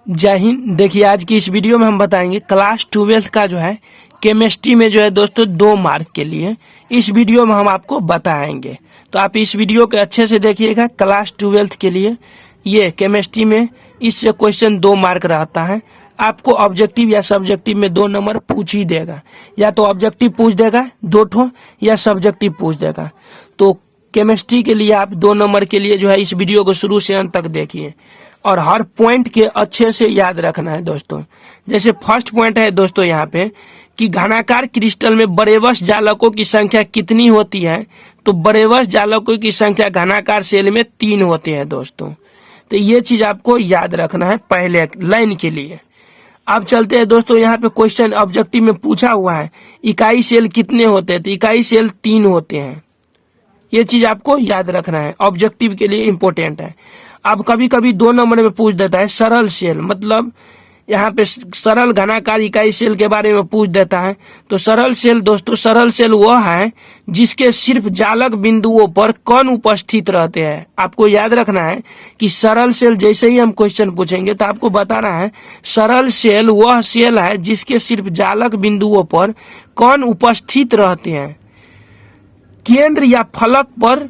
जय हिंद। देखिए आज की इस वीडियो में हम बताएंगे क्लास 12 का जो है केमिस्ट्री में जो है दोस्तों 2 मार्क के लिए इस वीडियो में हम आपको बताएंगे। तो आप इस वीडियो को अच्छे से देखिएगा। क्लास 12 के लिए ये केमिस्ट्री में इससे क्वेश्चन 2 मार्क रहता है। आपको ऑब्जेक्टिव या सब्जेक्टिव में 2 नंबर पूछ ही देगा, या तो ऑब्जेक्टिव पूछ देगा 2 ठो या सब्जेक्टिव पूछ देगा। तो केमिस्ट्री के लिए आप 2 नंबर के लिए जो है इस वीडियो को शुरू से अंत तक देखिए और हर पॉइंट के अच्छे से याद रखना है दोस्तों। जैसे फर्स्ट पॉइंट है दोस्तों यहाँ पे कि घनाकार क्रिस्टल में बरेवस जालकों की संख्या कितनी होती है। तो बरेवस जालकों की संख्या घनाकार सेल में 3 होते हैं दोस्तों। तो ये चीज आपको याद रखना है पहले लाइन के लिए। अब चलते हैं दोस्तों, यहाँ पे क्वेश्चन ऑब्जेक्टिव में पूछा हुआ है इकाई सेल कितने होते हैं। तो इकाई सेल 3 होते हैं। ये चीज आपको याद रखना है, ऑब्जेक्टिव के लिए इंपॉर्टेंट है। अब कभी कभी 2 नंबर में पूछ देता है सरल सेल, मतलब यहाँ पे सरल घनाकार इकाई सेल के बारे में पूछ देता है। तो सरल सेल दोस्तों, सरल सेल वह है जिसके सिर्फ जालक बिंदुओं पर कण उपस्थित रहते हैं। आपको याद रखना है कि सरल सेल जैसे ही हम क्वेश्चन पूछेंगे तो आपको बताना है सरल सेल वह सेल है जिसके सिर्फ जालक बिंदुओं पर कण उपस्थित रहते हैं, केंद्र या फलक पर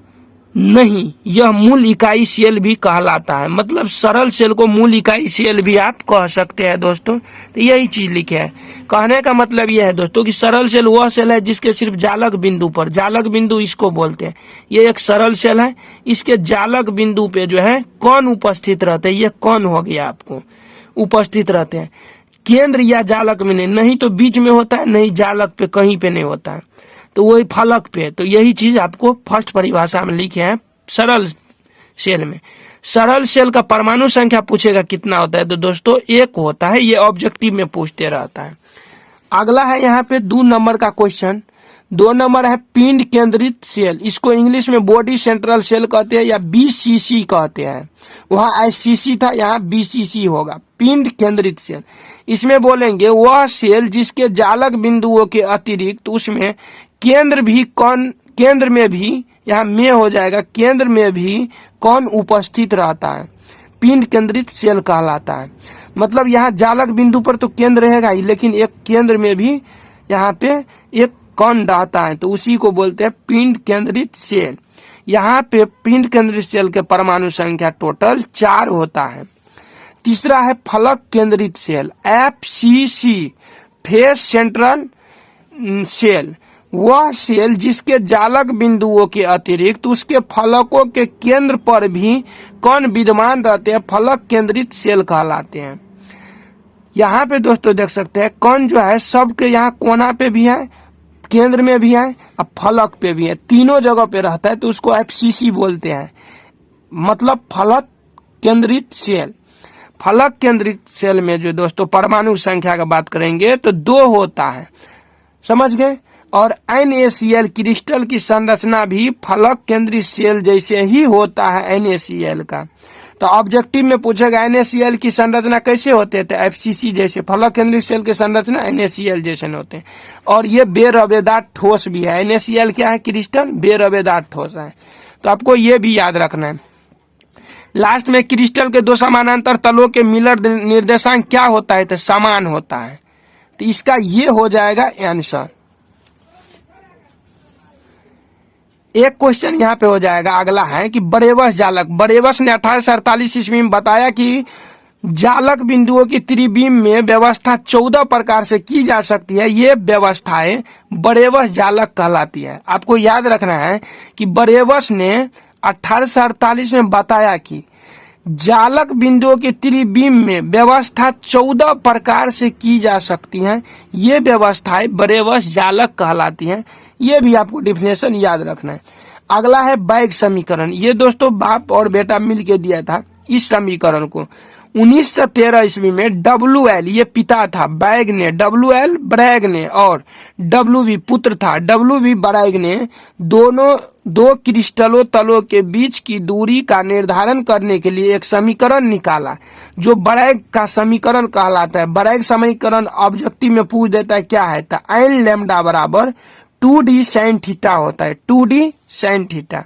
नहीं। यह मूल इकाई सेल भी कहलाता है। मतलब सरल सेल को मूल इकाई सेल भी आप कह सकते हैं दोस्तों। तो यही चीज लिखे है। कहने का मतलब यह है दोस्तों कि सरल सेल वह सेल है जिसके सिर्फ जालक बिंदु पर, जालक बिंदु इसको बोलते हैं, ये एक सरल सेल है। इसके जालक बिंदु पे जो है कण उपस्थित रहते हैं। ये कण हो गया आपको, उपस्थित रहते हैं। केंद्र या जालक में नहीं तो बीच में होता है, नहीं जालक पे कहीं पे नहीं होता है, तो वही फलक पे। तो यही चीज आपको फर्स्ट परिभाषा में लिखे हैं सरल सेल में। सरल सेल का परमाणु संख्या पूछेगा कितना होता है, तो दोस्तों 1 होता है। ये ऑब्जेक्टिव में पूछते रहता है। अगला है यहाँ पे 2 नंबर का क्वेश्चन। 2 नंबर है पिंड केंद्रित सेल। इसको इंग्लिश में बॉडी सेंट्रल सेल कहते हैं या BCC कहते हैं। वहाँ SCC था, यहाँ BCC होगा, पिंड केंद्रित सेल। इसमें बोलेंगे वह सेल जिसके जालक बिंदुओं के अतिरिक्त उसमें केंद्र में भी, यहाँ में हो जाएगा, केंद्र में भी कण उपस्थित रहता है, पिंड केंद्रित सेल कहलाता है। मतलब यहाँ जालक बिंदु पर तो केंद्र रहेगा ही, लेकिन एक केंद्र में भी यहाँ पे एक कण रहता है, तो उसी को बोलते हैं पिंड केंद्रित सेल। यहाँ पे पिंड केंद्रित सेल के परमाणु संख्या टोटल 4 होता है। तीसरा है फलक केंद्रित cell, FCC, face central cell. वह सेल जिसके जालक बिंदुओं के अतिरिक्त उसके फलकों के केंद्र पर भी कण विद्यमान रहते हैं, फलक केंद्रित सेल कहलाते हैं। यहाँ पे दोस्तों देख सकते हैं कण जो है सबके यहाँ कोना पे भी है, केंद्र में भी है और फलक पे भी है, तीनों जगह पे रहता है, तो उसको FCC बोलते हैं, मतलब फलक केंद्रित सेल। फलक केंद्रित सेल में जो दोस्तों परमाणु संख्या का बात करेंगे तो 2 होता है, समझ गए। और NaCl क्रिस्टल की संरचना भी फलक केंद्रित सेल जैसे ही होता है NaCl का। तो ऑब्जेक्टिव में पूछेगा NaCl की संरचना कैसे होते हैं, तो FCC जैसे। फलक केंद्रित सेल की संरचना NaCl जैसे होते हैं। और ये बेरवेदार ठोस भी है। NaCl क्या है, क्रिस्टल बेरवेदार ठोस है। तो आपको ये भी याद रखना है। लास्ट में क्रिस्टल के 2 समानांतर तलों के मिलर निर्देशांक क्या होता है, तो समान होता है। तो इसका ये हो जाएगा आंसर। एक क्वेश्चन यहाँ पे हो जाएगा, अगला है कि बरेवस जालक। बरेवस ने 1848 ईस्वी में बताया कि जालक बिंदुओं की त्रिविम में व्यवस्था 14 प्रकार से की जा सकती है। ये व्यवस्थाएं बरेवस जालक कहलाती है। आपको याद रखना है कि बरेवस ने 1848 में बताया कि जालक बिंदुओं की त्रिविम में व्यवस्था 14 प्रकार से की जा सकती हैं। ये व्यवस्थाएं बरेवस जालक कहलाती हैं। ये भी आपको डिफिनेशन याद रखना है। अगला है बैग समीकरण। ये दोस्तों बाप और बेटा मिलके दिया था इस समीकरण को। 1913 ईस्वी में WL, ये पिता था, बैग ने, WL ब्रैग ने और WV पुत्र था, WV ब्रैग ने दोनों 2 क्रिस्टलों तलों के बीच की दूरी का निर्धारण करने के लिए एक समीकरण निकाला जो ब्रैग का समीकरण कहलाता है। ब्रैग समीकरण ऑब्जेक्टिव में पूछ देता है क्या है, तो n लैम्डा बराबर 2d sin थीटा होता है, 2d sin थीटा।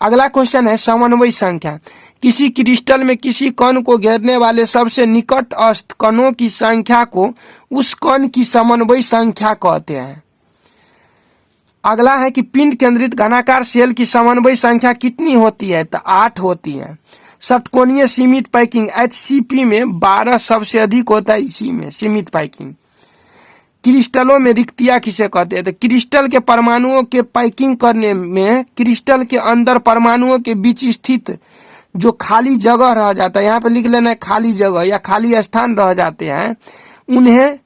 अगला क्वेश्चन है समन्वय संख्या। किसी क्रिस्टल में किसी कण को घेरने वाले सबसे निकटस्थ कणों की संख्या को उस कण की समन्वय संख्या कहते हैं। अगला है कि पिंड केंद्रित घनाकार सेल की समन्वय संख्या कितनी होती है, तो 8 होती है। षटकोणीय सीमित पैकिंग HCP में 12 सबसे अधिक होता है, इसी में सीमित पैकिंग। क्रिस्टलों में रिक्तियां किसे कहते हैं, तो क्रिस्टल के परमाणुओं के पैकिंग करने में क्रिस्टल के अंदर परमाणुओं के बीच स्थित जो खाली जगह रह जाता है, यहाँ पे लिख लेना है खाली जगह या खाली स्थान रह जाते हैं, उन्हें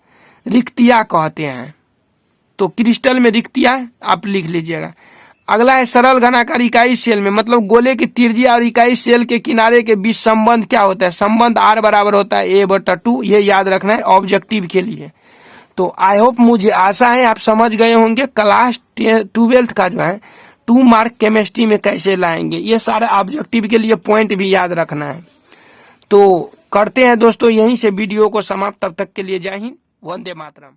रिक्तियां कहते हैं। तो क्रिस्टल में रिक्तियां आप लिख लीजिएगा। अगला है सरल घनाकार इकाई सेल में, मतलब गोले की त्रिज्या और इकाई सेल के किनारे के बीच संबंध क्या होता है, संबंध R बराबर होता है A/2। ये याद रखना है ऑब्जेक्टिव के लिए। तो आई होप, मुझे आशा है आप समझ गए होंगे क्लास 12th का जो है 2 मार्क केमिस्ट्री में कैसे लाएंगे। ये सारे ऑब्जेक्टिव के लिए पॉइंट भी याद रखना है। तो करते हैं दोस्तों यहीं से वीडियो को समाप्त। तब तक के लिए जय हिंद, वंदे मातरम।